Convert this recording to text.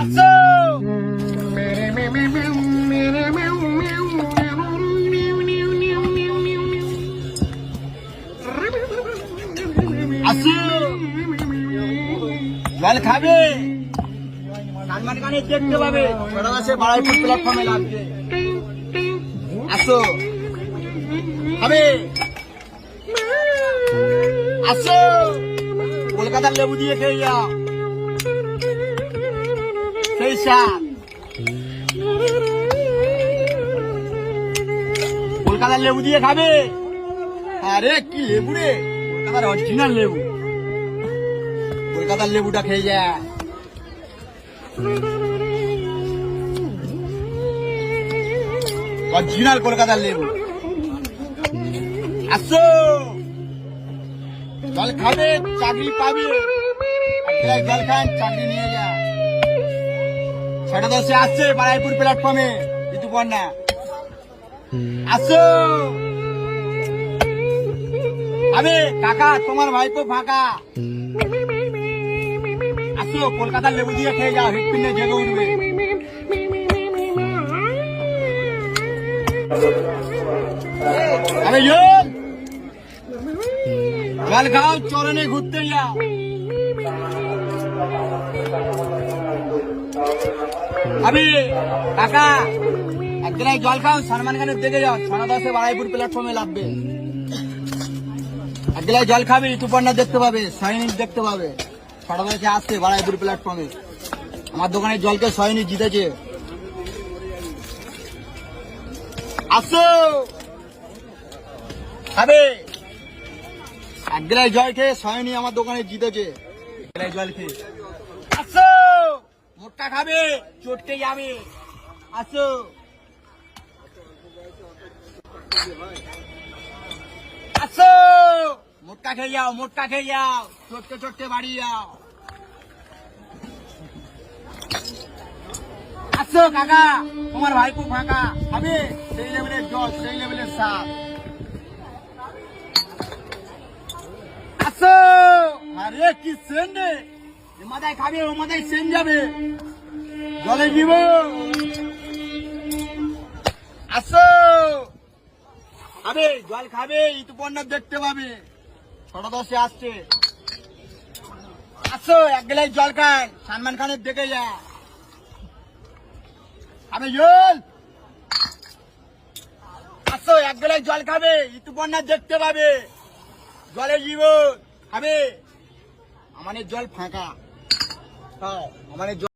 আসো আসো জল খাবে সালমান খানের দেখতে পাবে ছোট গাছে বাড়াইপুর প্ল্যাটফর্মে লাগবে আসো খাবে আসো কলকাতার লেবু দিয়ে খেয়ে যাও সেই স্বাদ কলকাতার লেবু দিয়ে খাবে আরে কি লেবু রে কলকাতার অরিজিনাল লেবু কলকাতার লেবুটা খেয়ে যায় অরিজিনাল কলকাতার লেবু আসো জল খাবে চাকরি পাবে জল খান চাকরি নিয়ে যা 10:30 আসছে বারাইপুর প্ল্যাটফর্মে ঋতুপর্ণা আসো আবে কাকা তোমার ভাইপো ফাঁকা আসো কলকাতার লেবু দিয়ে খেয়ে যাও হৃৎপিণ্ডে জেগে উঠবে আরে জল খাও চরণে ঘুরতে যাও আবে কাকা এক গ্লাস জল খাও সালমান খানের দেখে যাও 10:30 বারাইপুর প্ল্যাটফর্মে লাগবে এক গ্লাস জল খাবে ঋতুপর্ণা দেখতে পাবে সৈনিক দেখতে পাবে 10:30 আসছে বারাইপুর প্ল্যাটফর্মে আমার দোকানের জলকে সৈনিক জিতেছে আসো খাবে এক গ্লাস জল খেয়ে সয়নি আমার দোকানে জিতেছে জল খেয়ে আসো মোটকা খাবে চটকে যাবে আসো আসো মোটকা খেয়ে যাও চটকে চটকে বাড়ি যাও আসো কাকা তোমার ভাইপো ফাঁকা খাবে সেই লেভেলের জল সেই লেভেলের স্বাদ আসো আরে কি সেন্ট এ মাথায় খাবে ও মাথায় সেন্ট যাবে জলে দিব আসো খাবে জল খাবে ঋতুপর্ণা দেখতে পাবে 10:30 আসছে আসো এক গ্লাস জল খান সালমান খানের দেখে যা আমি জল আসো এক গ্লাস জল খাবে ঋতুপর্ণা দেখতে পাবে জলে জীবন খাবে আমাদের জল ফাঁকা আমাদের